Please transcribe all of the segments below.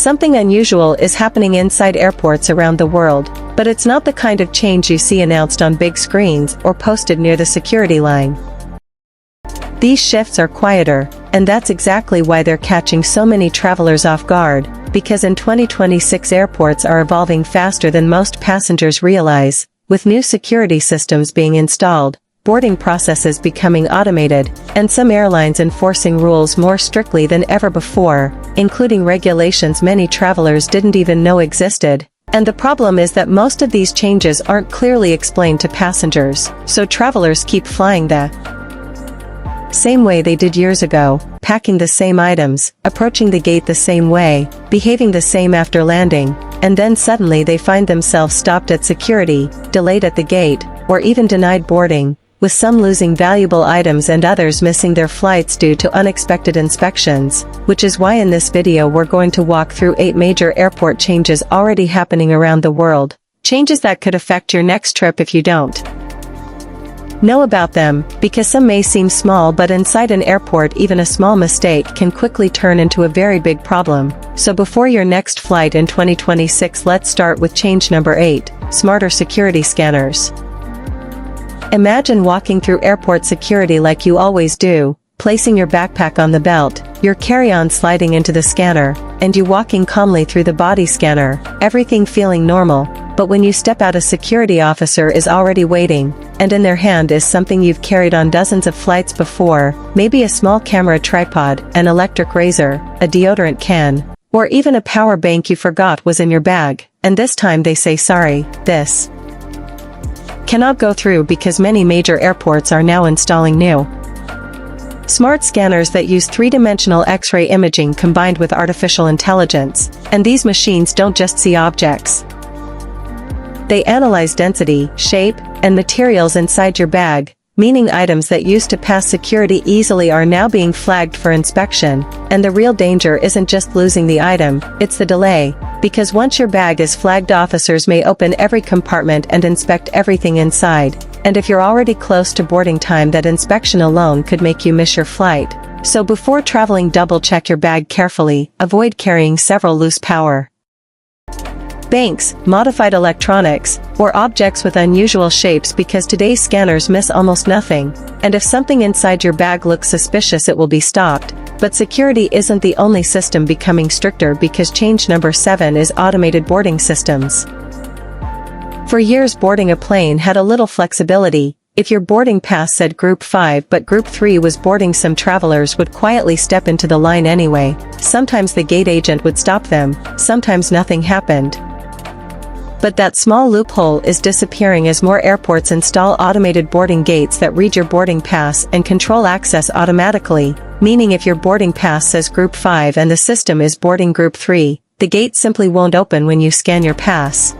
Something unusual is happening inside airports around the world, but it's not the kind of change you see announced on big screens or posted near the security line. These shifts are quieter, and that's exactly why they're catching so many travelers off guard, because in 2026 airports are evolving faster than most passengers realize, with new security systems being installed, boarding processes becoming automated, and some airlines enforcing rules more strictly than ever before, including regulations many travelers didn't even know existed. And the problem is that most of these changes aren't clearly explained to passengers, so travelers keep flying the same way they did years ago, packing the same items, approaching the gate the same way, behaving the same after landing, and then suddenly they find themselves stopped at security, delayed at the gate, or even denied boarding, with some losing valuable items and others missing their flights due to unexpected inspections, which is why in this video we're going to walk through 8 major airport changes already happening around the world, changes that could affect your next trip if you don't know about them, because some may seem small, but inside an airport even a small mistake can quickly turn into a very big problem. So before your next flight in 2026, let's start with change number 8, smarter security scanners. Imagine walking through airport security like you always do, placing your backpack on the belt, your carry-on sliding into the scanner, and you walking calmly through the body scanner, everything feeling normal. But when you step out, a security officer is already waiting, and in their hand is something you've carried on dozens of flights before, maybe a small camera tripod, an electric razor, a deodorant can, or even a power bank you forgot was in your bag, and this time they say sorry, this cannot go through because many major airports are now installing new smart scanners that use three-dimensional X-ray imaging combined with artificial intelligence, and these machines don't just see objects. They analyze density, shape, and materials inside your bag, meaning items that used to pass security easily are now being flagged for inspection, and the real danger isn't just losing the item, it's the delay, because once your bag is flagged, officers may open every compartment and inspect everything inside, and if you're already close to boarding time, that inspection alone could make you miss your flight. So before traveling, double-check your bag carefully, avoid carrying several loose power banks, modified electronics, or objects with unusual shapes, because today's scanners miss almost nothing, and if something inside your bag looks suspicious it will be stopped. But security isn't the only system becoming stricter, because change number 7 is automated boarding systems. For years boarding a plane had a little flexibility. If your boarding pass said Group 5 but Group 3 was boarding, some travelers would quietly step into the line anyway. Sometimes the gate agent would stop them, sometimes nothing happened. But that small loophole is disappearing as more airports install automated boarding gates that read your boarding pass and control access automatically, meaning if your boarding pass says Group 5 and the system is boarding Group 3, the gate simply won't open when you scan your pass.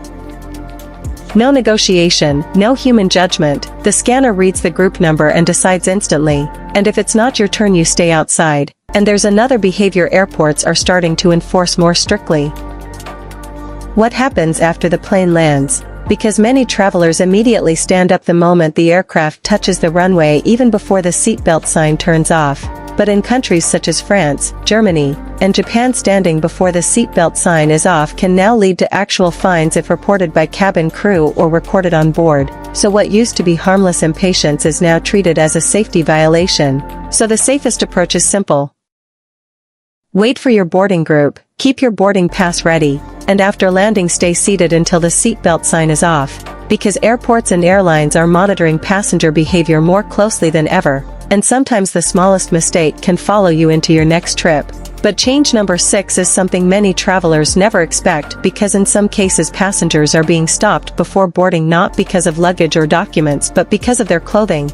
No negotiation, no human judgment, the scanner reads the group number and decides instantly, and if it's not your turn you stay outside. And there's another behavior airports are starting to enforce more strictly. What happens after the plane lands? Because many travelers immediately stand up the moment the aircraft touches the runway, even before the seatbelt sign turns off. But in countries such as France, Germany, and Japan, standing before the seatbelt sign is off can now lead to actual fines if reported by cabin crew or recorded on board. So what used to be harmless impatience is now treated as a safety violation. So the safest approach is simple. Wait for your boarding group, keep your boarding pass ready, and after landing stay seated until the seatbelt sign is off, because airports and airlines are monitoring passenger behavior more closely than ever, and sometimes the smallest mistake can follow you into your next trip. But change number 6 is something many travelers never expect, because in some cases passengers are being stopped before boarding not because of luggage or documents but because of their clothing.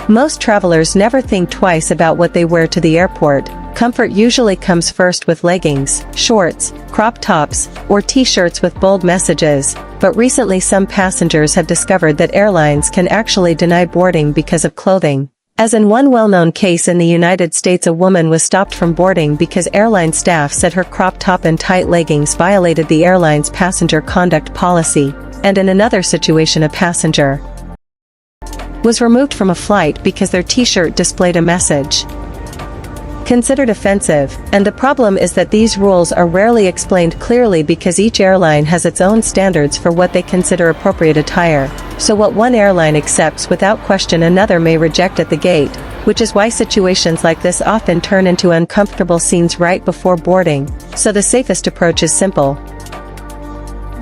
Most travelers never think twice about what they wear to the airport. Comfort usually comes first with leggings, shorts, crop tops, or t-shirts with bold messages, but recently some passengers have discovered that airlines can actually deny boarding because of clothing. As in one well-known case in the United States, a woman was stopped from boarding because airline staff said her crop top and tight leggings violated the airline's passenger conduct policy, and in another situation a passenger was removed from a flight because their t-shirt displayed a message considered offensive, and the problem is that these rules are rarely explained clearly because each airline has its own standards for what they consider appropriate attire. So what one airline accepts without question another may reject at the gate, which is why situations like this often turn into uncomfortable scenes right before boarding. So the safest approach is simple.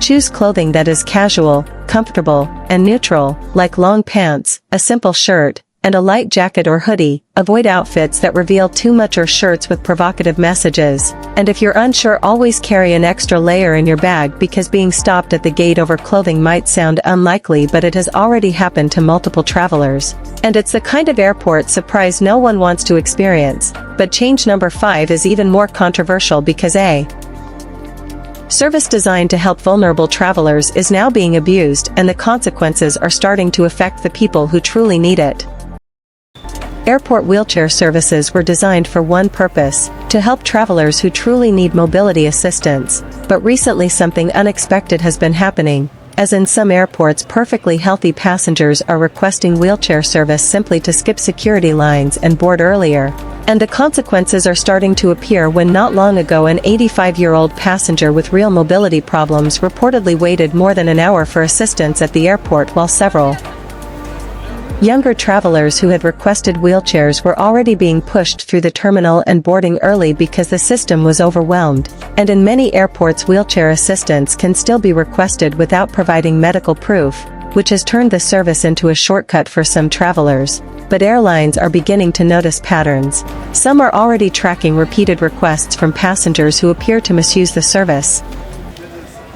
Choose clothing that is casual, comfortable, and neutral, like long pants, a simple shirt, and a light jacket or hoodie. Avoid outfits that reveal too much or shirts with provocative messages. And if you're unsure, always carry an extra layer in your bag because being stopped at the gate over clothing might sound unlikely, but it has already happened to multiple travelers. And it's the kind of airport surprise no one wants to experience. But change number 5 is even more controversial because a service designed to help vulnerable travelers is now being abused, and the consequences are starting to affect the people who truly need it. Airport wheelchair services were designed for one purpose, to help travelers who truly need mobility assistance, but recently something unexpected has been happening, as in some airports perfectly healthy passengers are requesting wheelchair service simply to skip security lines and board earlier. And the consequences are starting to appear when not long ago an 85-year-old passenger with real mobility problems reportedly waited more than an hour for assistance at the airport while several younger travelers who had requested wheelchairs were already being pushed through the terminal and boarding early because the system was overwhelmed. And in many airports, wheelchair assistance can still be requested without providing medical proof, which has turned the service into a shortcut for some travelers. But airlines are beginning to notice patterns. Some are already tracking repeated requests from passengers who appear to misuse the service.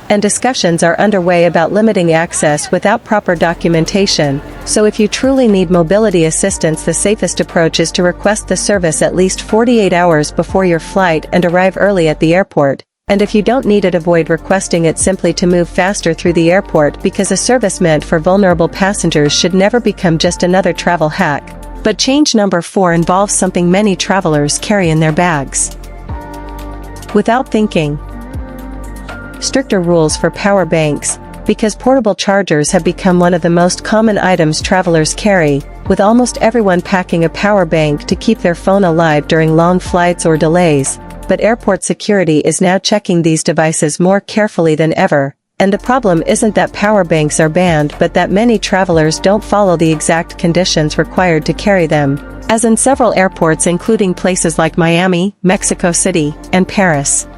And discussions are underway about limiting access without proper documentation. So if you truly need mobility assistance, the safest approach is to request the service at least 48 hours before your flight and arrive early at the airport. And if you don't need it, avoid requesting it simply to move faster through the airport, because a service meant for vulnerable passengers should never become just another travel hack. But change number 4 involves something many travelers carry in their bags without thinking. Stricter rules for power banks, because portable chargers have become one of the most common items travelers carry, with almost everyone packing a power bank to keep their phone alive during long flights or delays. But airport security is now checking these devices more carefully than ever, and the problem isn't that power banks are banned, but that many travelers don't follow the exact conditions required to carry them, as in several airports including places like Miami, Mexico City, and Paris.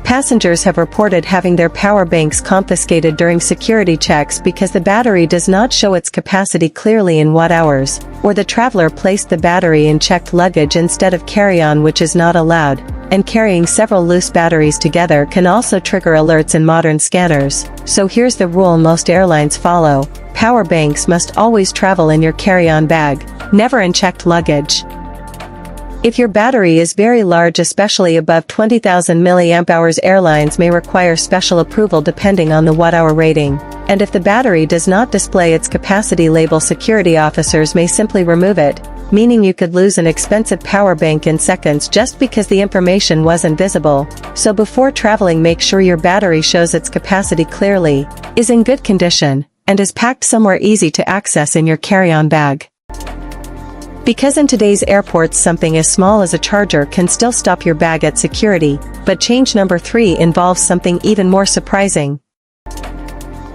Passengers have reported having their power banks confiscated during security checks because the battery does not show its capacity clearly in watt-hours, or the traveler placed the battery in checked luggage instead of carry-on, which is not allowed, and carrying several loose batteries together can also trigger alerts in modern scanners. So here's the rule most airlines follow: power banks must always travel in your carry-on bag, never in checked luggage. If your battery is very large, especially above 20,000 mAh, airlines may require special approval depending on the watt-hour rating. And if the battery does not display its capacity label, security officers may simply remove it, meaning you could lose an expensive power bank in seconds just because the information wasn't visible. So before traveling, make sure your battery shows its capacity clearly, is in good condition, and is packed somewhere easy to access in your carry-on bag. Because in today's airports, something as small as a charger can still stop your bag at security. But change number 3 involves something even more surprising: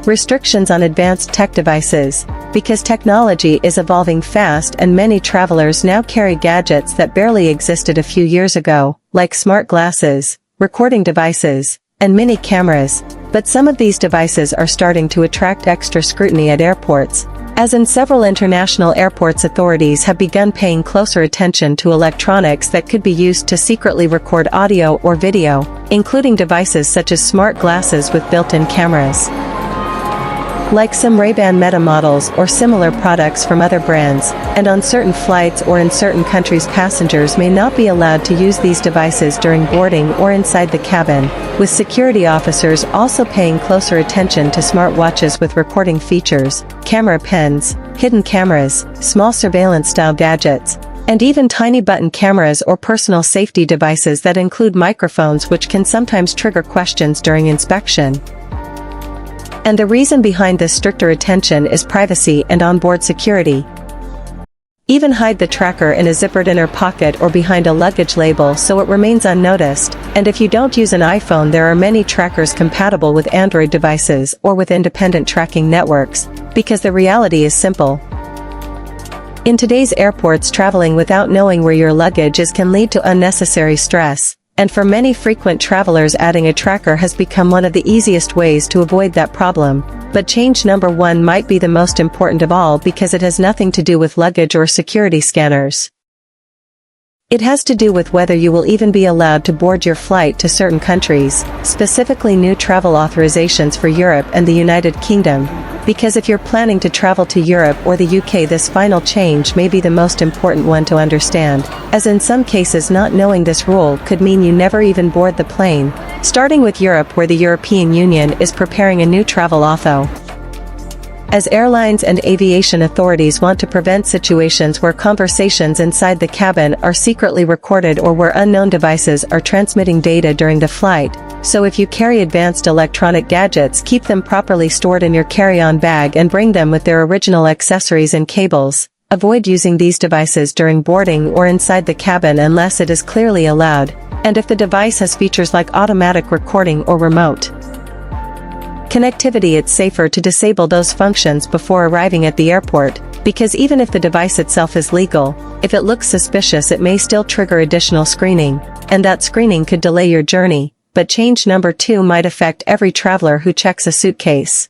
restrictions on advanced tech devices. Because technology is evolving fast and many travelers now carry gadgets that barely existed a few years ago, like smart glasses, recording devices, and mini cameras. But some of these devices are starting to attract extra scrutiny at airports. As in several international airports, authorities have begun paying closer attention to electronics that could be used to secretly record audio or video, including devices such as smart glasses with built-in cameras, like some Ray-Ban Meta models or similar products from other brands. And on certain flights or in certain countries, passengers may not be allowed to use these devices during boarding or inside the cabin, with security officers also paying closer attention to smartwatches with recording features, camera pens, hidden cameras, small surveillance-style gadgets, and even tiny button cameras or personal safety devices that include microphones, which can sometimes trigger questions during inspection. And the reason behind this stricter attention is privacy and onboard security. Even hide the tracker in a zippered inner pocket or behind a luggage label so it remains unnoticed. And if you don't use an iPhone, there are many trackers compatible with Android devices or with independent tracking networks, because the reality is simple. In today's airports, traveling without knowing where your luggage is can lead to unnecessary stress, and for many frequent travelers, adding a tracker has become one of the easiest ways to avoid that problem. But change number 1 might be the most important of all, because it has nothing to do with luggage or security scanners. It has to do with whether you will even be allowed to board your flight to certain countries, specifically new travel authorizations for Europe and the United Kingdom. Because if you're planning to travel to Europe or the UK, this final change may be the most important one to understand, as in some cases not knowing this rule could mean you never even board the plane. Starting with Europe, where the European Union is preparing a new travel author. As airlines and aviation authorities want to prevent situations where conversations inside the cabin are secretly recorded or where unknown devices are transmitting data during the flight. So if you carry advanced electronic gadgets, keep them properly stored in your carry-on bag and bring them with their original accessories and cables. Avoid using these devices during boarding or inside the cabin unless it is clearly allowed, and if the device has features like automatic recording or remote connectivity, it's safer to disable those functions before arriving at the airport, because even if the device itself is legal, if it looks suspicious it may still trigger additional screening, and that screening could delay your journey. But change number 2 might affect every traveler who checks a suitcase.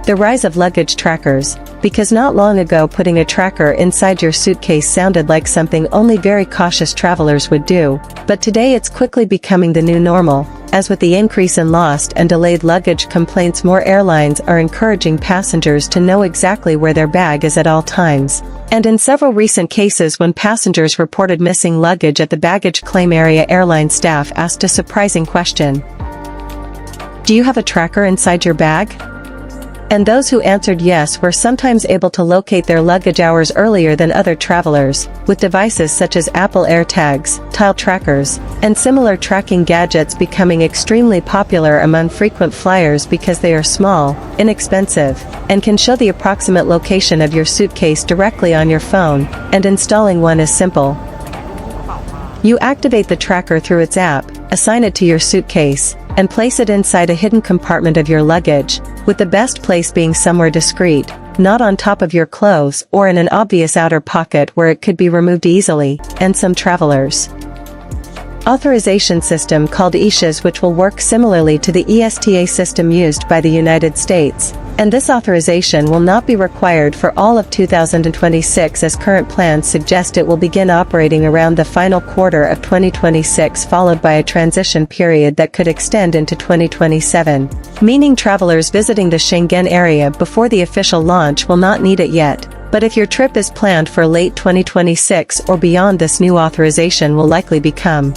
The rise of luggage trackers, because not long ago putting a tracker inside your suitcase sounded like something only very cautious travelers would do, but today it's quickly becoming the new normal. As with the increase in lost and delayed luggage complaints, more airlines are encouraging passengers to know exactly where their bag is at all times. And in several recent cases, when passengers reported missing luggage at the baggage claim area, airline staff asked a surprising question: "Do you have a tracker inside your bag?" And those who answered yes were sometimes able to locate their luggage hours earlier than other travelers, with devices such as Apple AirTags, tile trackers, and similar tracking gadgets becoming extremely popular among frequent flyers because they are small, inexpensive, and can show the approximate location of your suitcase directly on your phone, and installing one is simple. You activate the tracker through its app, assign it to your suitcase, and place it inside a hidden compartment of your luggage, with the best place being somewhere discreet, not on top of your clothes or in an obvious outer pocket where it could be removed easily. And some travelers authorization system called ESHAs, which will work similarly to the ESTA system used by the United States. And this authorization will not be required for all of 2026, as current plans suggest it will begin operating around the final quarter of 2026, followed by a transition period that could extend into 2027, meaning travelers visiting the Schengen area before the official launch will not need it yet. But if your trip is planned for late 2026 or beyond, this new authorization will likely become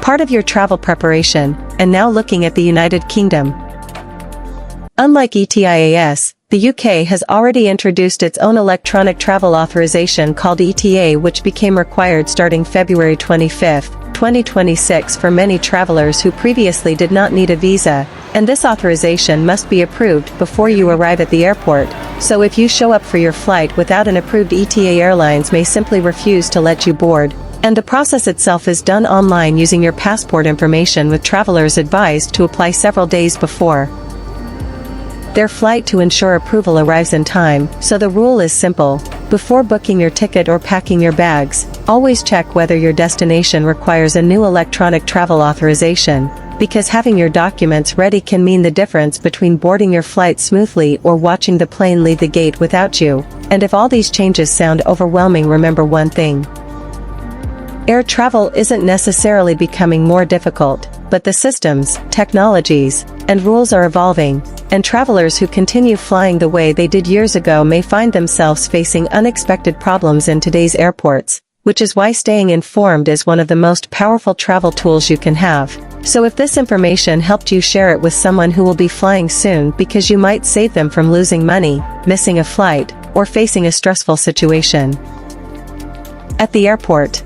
part of your travel preparation. And now looking at the United Kingdom. Unlike ETIAS, the UK has already introduced its own electronic travel authorization called ETA, which became required starting February 25, 2026 for many travelers who previously did not need a visa, and this authorization must be approved before you arrive at the airport. So if you show up for your flight without an approved ETA, airlines may simply refuse to let you board. And the process itself is done online using your passport information, with travelers advised to apply several days before their flight to ensure approval arrives in time. So the rule is simple: before booking your ticket or packing your bags, always check whether your destination requires a new electronic travel authorization, because having your documents ready can mean the difference between boarding your flight smoothly or watching the plane leave the gate without you. And if all these changes sound overwhelming, remember one thing: air travel isn't necessarily becoming more difficult, but the systems, technologies, and rules are evolving, and travelers who continue flying the way they did years ago may find themselves facing unexpected problems in today's airports, which is why staying informed is one of the most powerful travel tools you can have. So if this information helped you, share it with someone who will be flying soon, because you might save them from losing money, missing a flight, or facing a stressful situation at the airport.